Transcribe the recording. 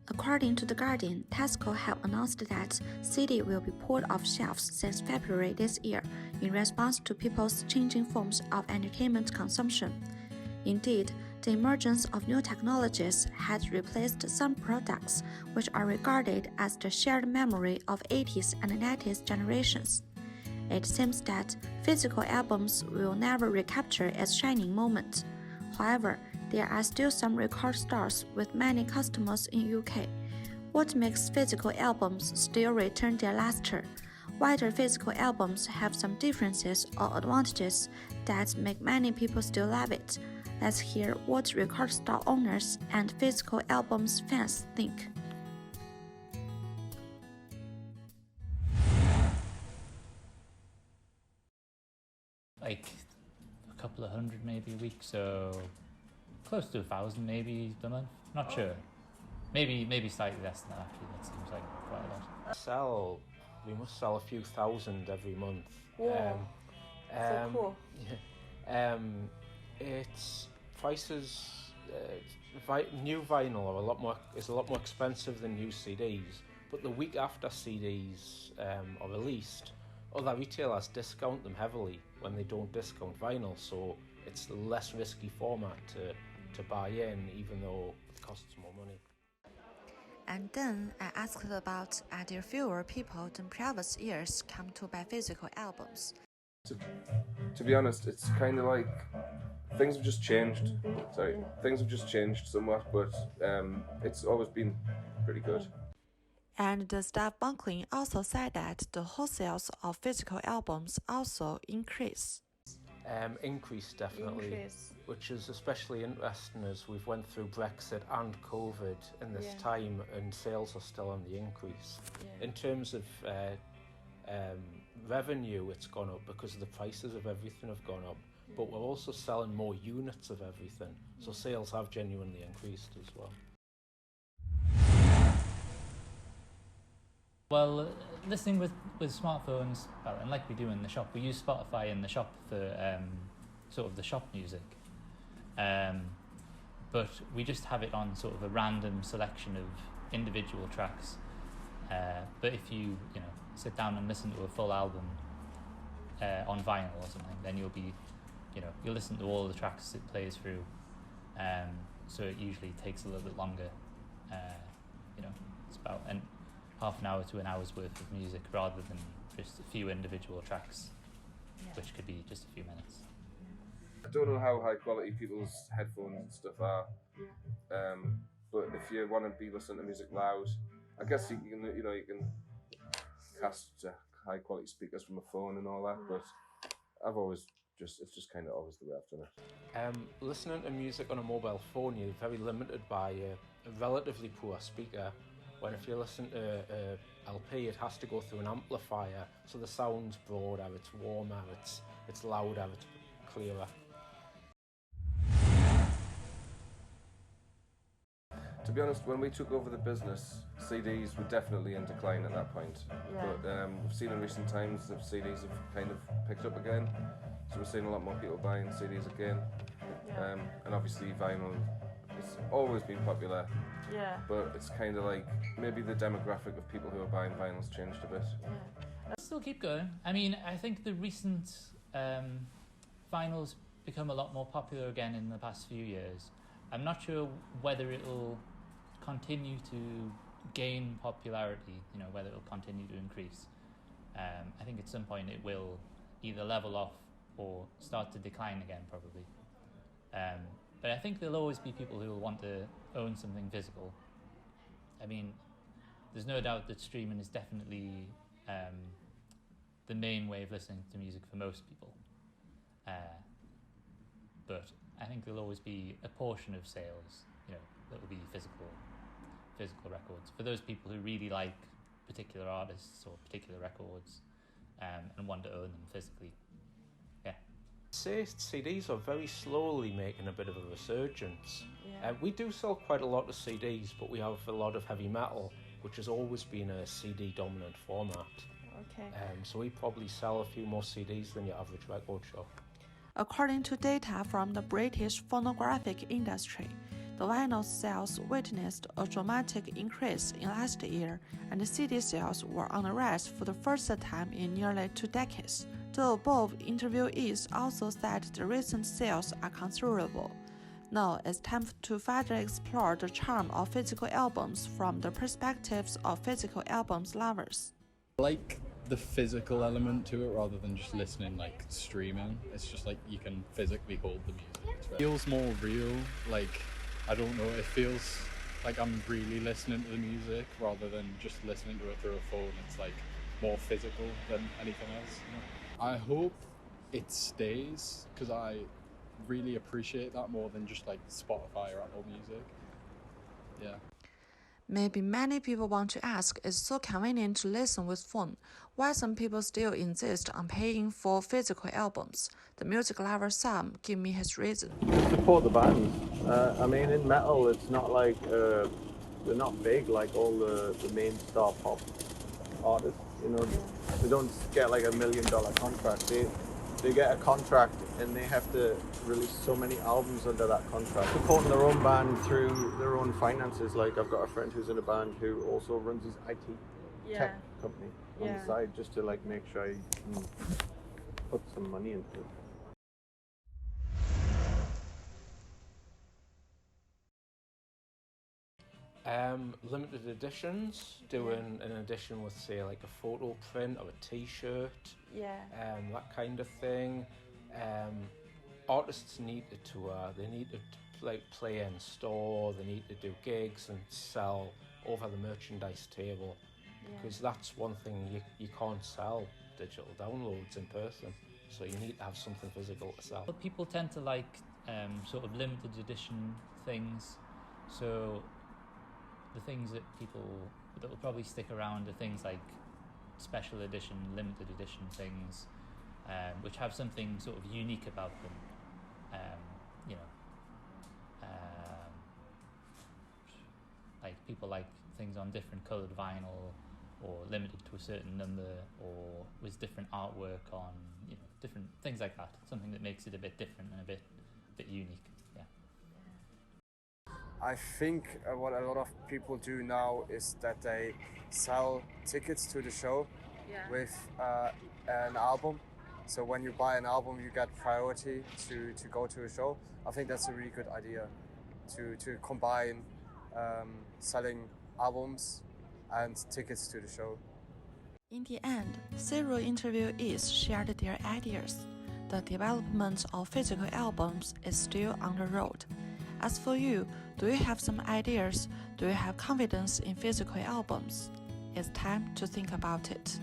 According to The Guardian, Tesco have announced that CD will be pulled off shelves since February this year in response to people's changing forms of entertainment consumption. Indeed, the emergence of new technologies has replaced some products which are regarded as the shared memory of 80s and 90s generations. It seems that physical albums will never recapture its shining moment. However, there are still some record stores with many customers in UK. What makes physical albums still retain their luster? Why do physical albums have some differences or advantages that make many people still love it? Let's hear what record store owners and physical albums fans think. Like a couple of hundred maybe a week, so close to 1,000 maybe a month. Not sure. Maybe slightly less than that actually. That seems like quite a lot. We must sell a few thousand every month. Wow. So cool. Yeah. It's prices. New vinyl is a lot more expensive than new CDs. But the week after CDs are released, other retailers discount them heavily when they don't discount vinyl. So it's a less risky format to buy in, even though it costs more money. And then I asked about are there fewer people than previous years come to buy physical albums. To be honest, it's kind of like things have just changed. Things have just changed somewhat, but it's always been pretty good. And the staff Bunkling also said that the wholesales of physical albums also increase. Increase definitely, which is especially interesting as we've went through Brexit and COVID in this time, and sales are still on the increase. In terms of revenue, it's gone up because the prices of everything have gone up, but we're also selling more units of everything, so sales have genuinely increased as well. Well, listening with smartphones, well, and like we do in the shop, we use Spotify in the shop for sort of the shop music. But we just have it on sort of a random selection of individual tracks. But if you sit down and listen to a full album on vinyl or something, then you'll listen to all the tracks it plays through. So it usually takes a little bit longer. It's about half an hour to an hour's worth of music rather than just a few individual tracks, which could be just a few minutes. I don't know how high quality people's headphones and stuff are, but if you want to be listening to music loud, I guess you can cast high quality speakers from a phone and all that. But it's just kind of always the way I've done it. Listening to music on a mobile phone, you're very limited by a relatively poor speaker. When if you listen to LP, it has to go through an amplifier, so the sound's broader, it's warmer, it's louder, it's clearer. To be honest, when we took over the business, CDs were definitely in decline at that point. But we've seen in recent times that CDs have kind of picked up again, so we're seeing a lot more people buying CDs again. And obviously vinyl, it's always been popular. But it's kind of like maybe the demographic of people who are buying vinyl's changed a bit. Still keep going. I mean, I think the recent vinyls become a lot more popular again in the past few years. I'm not sure whether it'll continue to gain popularity, whether it'll continue to increase. I think at some point it will either level off or start to decline again, probably. But I think there'll always be people who will want to own something physical. I mean, there's no doubt that streaming is definitely the main way of listening to music for most people. But I think there'll always be a portion of sales, that will be physical records. For those people who really like particular artists or particular records and want to own them physically. CDs are very slowly making a bit of a resurgence. We do sell quite a lot of CDs, but we have a lot of heavy metal, which has always been a CD dominant format. So we probably sell a few more CDs than your average record shop. According to data from the British phonographic industry, The vinyl sales witnessed a dramatic increase in last year, and the CD sales were on the rise for the first time in nearly 2 decades. The above interviewees also said the recent sales are considerable. Now it's time to further explore the charm of physical albums from the perspectives of physical albums lovers. I like the physical element to it rather than just listening like streaming. It's just like you can physically hold the music. It feels more real, like I don't know, it feels like I'm really listening to the music rather than just listening to it through a phone. It's like more physical than anything else. You know? I hope it stays because I really appreciate that more than just like Spotify or Apple Music. Yeah. Maybe many people want to ask, it's so convenient to listen with phone. Why some people still insist on paying for physical albums? The music lover Sam give me his reason. Support the bands. I mean, in metal, it's not like they're not big like all the main star pop artists. You know, they don't get like $1 million contract. They get a contract and they have to release so many albums under that contract. Supporting their own band through their own finances. Like I've got a friend who's in a band who also runs his IT tech company on the side just to like make sure he can put some money into it. Limited editions, doing an edition with say like a photo print or a t-shirt, that kind of thing. Artists need to tour, they need to play in store, they need to do gigs and sell over the merchandise table, because that's one thing you can't sell digital downloads in person, so you need to have something physical to sell. People tend to like sort of limited edition things, so the things that will probably stick around are things like special edition, limited edition things, which have something sort of unique about them. Like people like things on different coloured vinyl, or limited to a certain number, or with different artwork on, different things like that. Something that makes it a bit different and a bit unique. Yeah. I think what a lot of people do now is that they sell tickets to the show with an album. So when you buy an album, you get priority to go to a show. I think that's a really good idea to combine selling albums and tickets to the show. In the end, several interviewees shared their ideas. The development of physical albums is still on the road. As for you, do you have some ideas? Do you have confidence in physical albums? It's time to think about it.